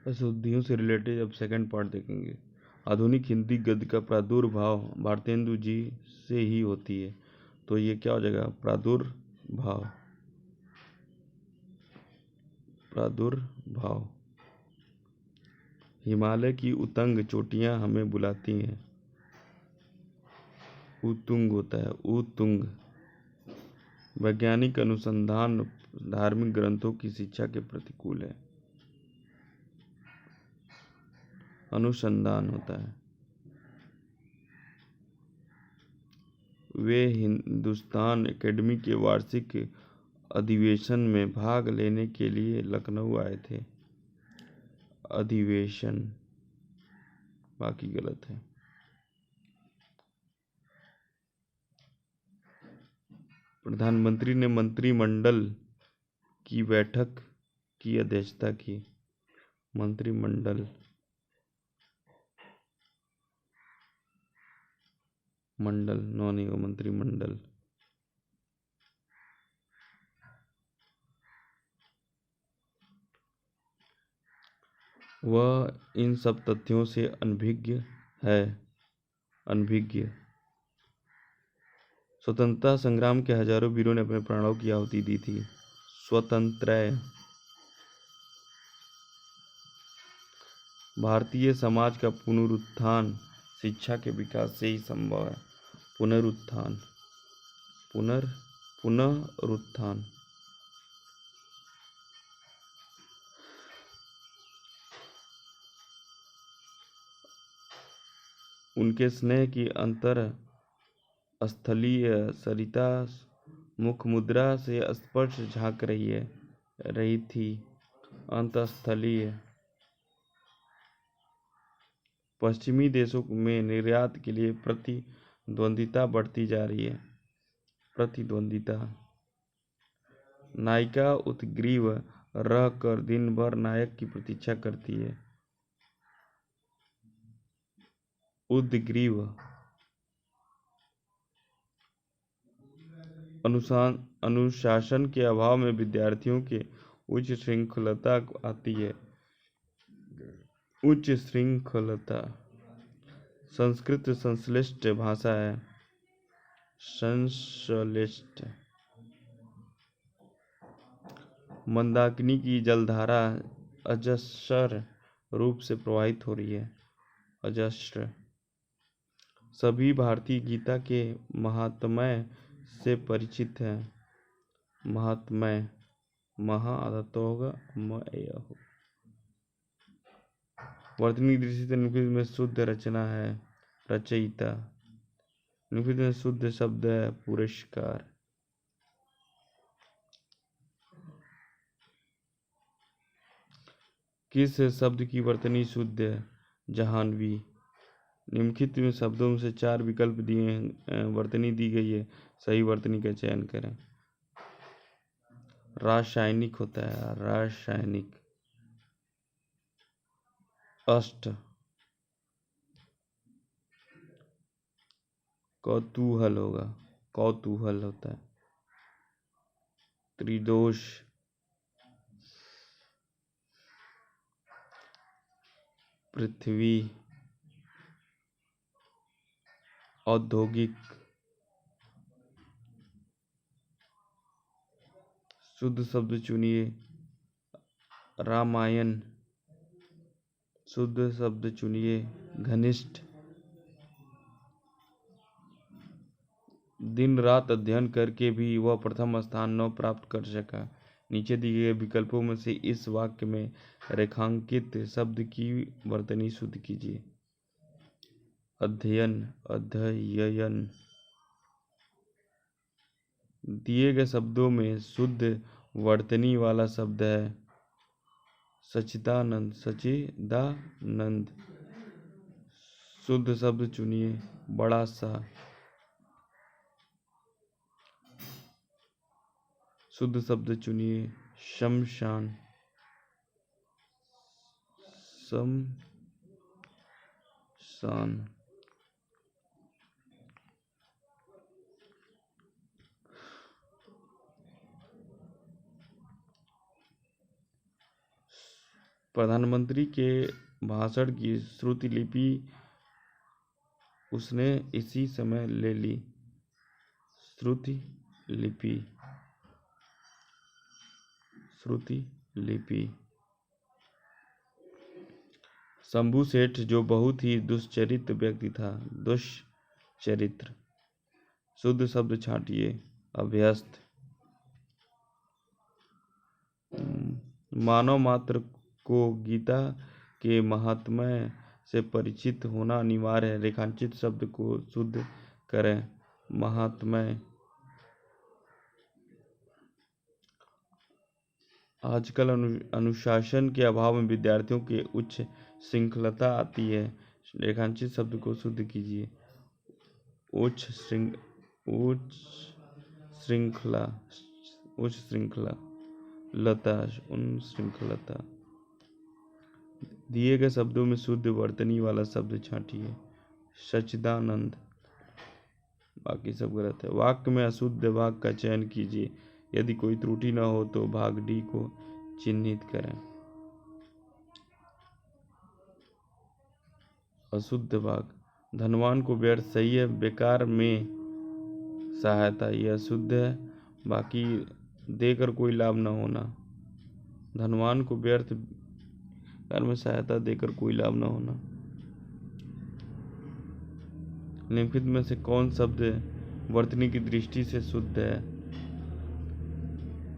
अशुद्धियों से रिलेटेड अब सेकंड पार्ट देखेंगे। आधुनिक हिंदी गद्य का प्रादुर्भाव भारतेंदु जी से ही होती है, तो ये क्या हो जाएगा? प्रादुर्भाव। प्रादुर्भाव। हिमालय की उतंग चोटियां हमें बुलाती हैं। उतुंग होता है, उतुंग। वैज्ञानिक अनुसंधान धार्मिक ग्रंथों की शिक्षा के प्रतिकूल है। अनुसंधान होता है। वे हिंदुस्तान एकेडमी के वार्षिक अधिवेशन में भाग लेने के लिए लखनऊ आए थे। अधिवेशन, बाकी गलत है। प्रधानमंत्री ने मंत्रिमंडल की बैठक की अध्यक्षता की। मंत्रिमंडल, मंडल नॉन ही मंत्रिमंडल। वह इन सब तथ्यों से अनभिज्ञ है। अनभिज्ञ। स्वतंत्रता संग्राम के हजारों वीरों ने अपने प्राणों की आहुति दी थी। स्वतंत्र। भारतीय समाज का पुनरुत्थान शिक्षा के विकास से ही संभव है। पुनरुत्थान, पुनरुत्थान। उनके स्नेह की अंतर स्थलीय सरिता मुख मुद्रा से स्पर्श झांक रही थी। अंतस्थलीय। पश्चिमी देशों में निर्यात के लिए प्रतिद्वंदिता बढ़ती जा रही है। प्रतिद्वंदिता। नायिका उत्ग्रीव रह कर दिन भर नायक की प्रतीक्षा करती है। उद्ग्रीव। अनुशासन के अभाव में विद्यार्थियों के उच्च श्रृंखलता आती है। उच्च श्रृंखलता। संस्कृत संश्लिष्ट भाषा है। संश्लिष्ट। मंदाकिनी की जलधारा अजस्र रूप से प्रवाहित हो रही है। अजस्र। सभी भारतीय गीता के महात्म्य से परिचित हैं। महात्म्य। महा आधा तो होगा, मय हो। वर्तनी दृष्टि से निम्नलिखित में शुद्ध रचना है। रचयिता। निम्नलिखित में शुद्ध शब्द है। पुरस्कार। किस शब्द की वर्तनी शुद्ध है? जहानवी। निम्नलिखित में शब्दों में से 4 विकल्प दिए हैं, वर्तनी दी गई है, सही वर्तनी का चयन करें। रासायनिक होता है, रासायनिक। अष्ट। कौतूहल होगा, कौतूहल होता है। त्रिदोष। पृथ्वी। औद्योगिक। शुद्ध शब्द चुनिए। रामायण। शुद्ध शब्द चुनिए। घनिष्ठ। दिन रात अध्ययन करके भी वह प्रथम स्थान न प्राप्त कर सका। नीचे दिए गए विकल्पों में से इस वाक्य में रेखांकित शब्द की वर्तनी शुद्ध कीजिए। अध्ययन, अध्ययन। दिए गए शब्दों में शुद्ध वर्तनी वाला शब्द है सच्चिदानंद। सच्चिदानंद। शुद्ध शब्द चुनिए। बड़ा सा। शुद्ध शब्द चुनिए। शमशान। शमशान। प्रधानमंत्री के भाषण की श्रुति लिपि उसने इसी समय ले ली। श्रुति लिपि, श्रुति लिपि। शंभू सेठ जो बहुत ही दुष्चरित्र व्यक्ति था। दुष्चरित्र, शुद्ध शब्द छांटिए। अभ्यस्त, मानव मात्र को गीता के महात्म्य से परिचित होना अनिवार्य है। रेखांकित शब्द को शुद्ध करें। महात्म्य। आजकल अनुशासन के अभाव में विद्यार्थियों के उच्च श्रृंखलता आती है। रेखांकित शब्द को शुद्ध कीजिए। उच्च श्रृंखला, उच्च श्रृंखला, लता, उन श्रृंखलता। दिए गए शब्दों में शुद्ध वर्तनी वाला शब्द छांटिए। सच्चिदानंद। बाकी सब गलत है। वाक्य में अशुद्ध भाग का चयन कीजिए। यदि कोई त्रुटि न हो तो भाग डी को चिन्हित करें। अशुद्ध भाग। धनवान को व्यर्थ सही है। बेकार में सहायता, यह अशुद्ध है। बाकी देकर कोई लाभ न होना। धनवान को व्यर्थ बेकार में सहायता देकर कोई लाभ न होना। निम्नलिखित में से कौन शब्द वर्तनी की दृष्टि से शुद्ध है?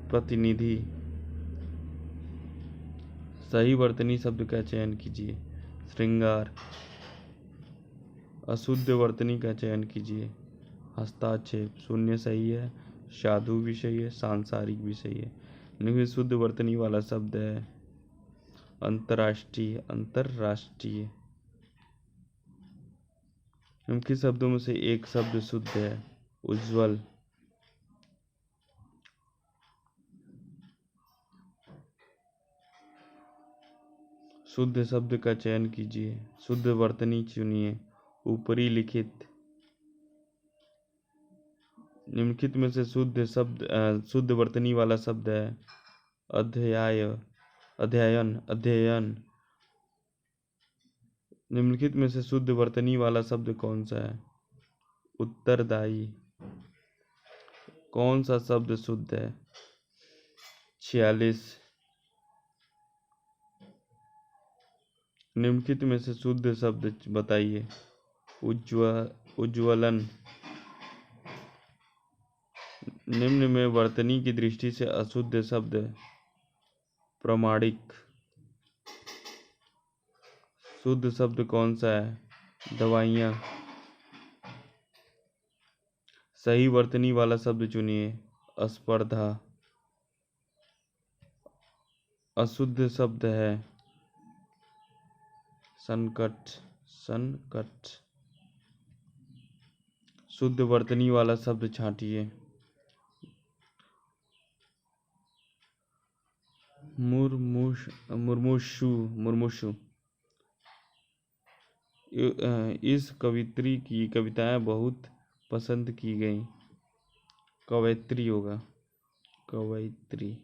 प्रतिनिधि। सही वर्तनी शब्द का चयन कीजिए। श्रृंगार। अशुद्ध वर्तनी का चयन कीजिए। हस्ताक्षेप। शून्य सही है। साधु भी सही है। सांसारिक भी सही है। निम्न शुद्ध वर्तनी वाला शब्द है अंतर्राष्ट्रीय। अंतर्राष्ट्रीय। निम्नलिखित शब्दों में से एक शब्द शुद्ध है। उज्ज्वल। शुद्ध शब्द का चयन कीजिए। शुद्ध वर्तनी चुनिए। ऊपरी लिखित। निम्नलिखित में से शुद्ध वर्तनी वाला शब्द है अध्ययन। अध्ययन। निम्नलिखित में से शुद्ध वर्तनी वाला शब्द कौन सा है? उत्तरदायी। कौन सा शब्द शुद्ध है? 46। निम्नलिखित में से शुद्ध शब्द बताइए। उज्ज्वलन। निम्न में वर्तनी की दृष्टि से अशुद्ध शब्द प्रामाणिक। शुद्ध शब्द कौन सा है? दवाइयाँ। सही वर्तनी वाला शब्द चुनिए। अस्पर्धा। अशुद्ध शब्द है संकट। संकट। शुद्ध वर्तनी वाला शब्द छांटिए। मुर्मुषु। मुर्मुषु। इस कवित्री की कविताएं बहुत पसंद की गई। कवयित्री होगा। कवयित्री।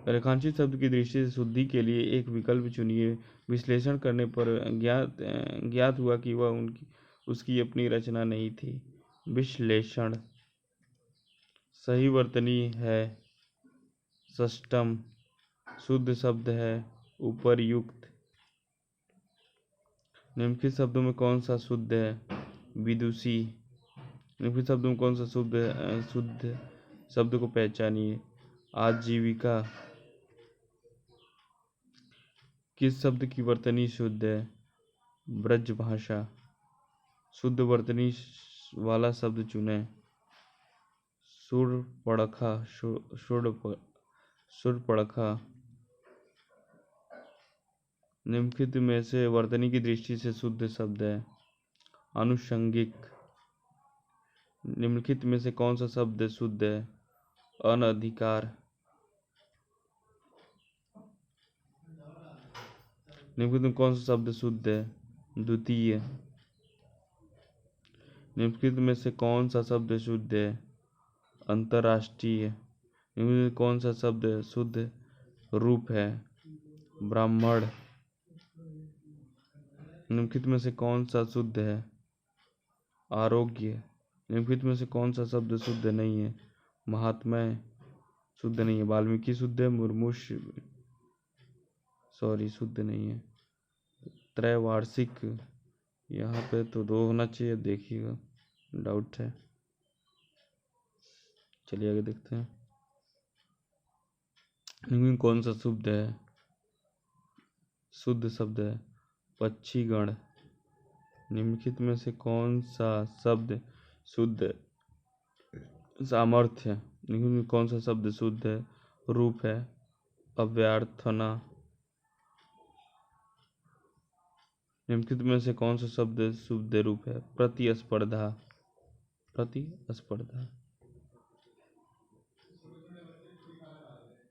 रेखांकित शब्द की दृष्टि से शुद्धि के लिए एक विकल्प चुनिए। विश्लेषण करने पर ज्ञात हुआ कि वह उसकी अपनी रचना नहीं थी। विश्लेषण। सही वर्तनी है षष्टम। शुद्ध शब्द है उपर्युक्त। निम्नलिखित शब्दों में कौन सा शुद्ध है? विदुषी। निम्नलिखित शब्दों में कौन सा शुद्ध शब्द को पहचानिए। आजीविका। किस शब्द की वर्तनी शुद्ध है? ब्रज भाषा। शुद्ध वर्तनी वाला शब्द चुने। शूर्पणखा। शूर्पणखा। निम्नलिखित में से वर्तनी की दृष्टि से शुद्ध शब्द है आनुषंगिक। निम्नलिखित में से कौन सा शब्द शुद्ध है? अनधिकार। निम्नलिखित में कौन सा शब्द शुद्ध है? द्वितीय। निम्नलिखित में से कौन सा शब्द शुद्ध है? अंतर्राष्ट्रीय। निम्न में कौन सा शब्द शुद्ध रूप है? ब्राह्मण। निम्नलिखित में से कौन सा शुद्ध है? आरोग्य। निम्नलिखित में से कौन सा शब्द शुद्ध नहीं है? महात्म्य शुद्ध नहीं है। वाल्मीकि शुद्ध है, मुर्मू शुद्ध नहीं है। त्रैवार्षिक, यहाँ पे तो 2 होना चाहिए, देखिएगा, डाउट है। चलिए आगे देखते हैं। निम्न कौन सा शुद्ध है? शुद्ध शब्द है पक्षीगण। निम्नलिखित में से कौन सा शब्द शुद्ध? सामर्थ्य। निम्न में कौन सा शब्द शुद्ध है? रूप है अभ्यर्थना। निम्नलिखित में से कौन सा शब्द शुद्ध रूप है? प्रतिस्पर्धा। प्रतिस्पर्धा।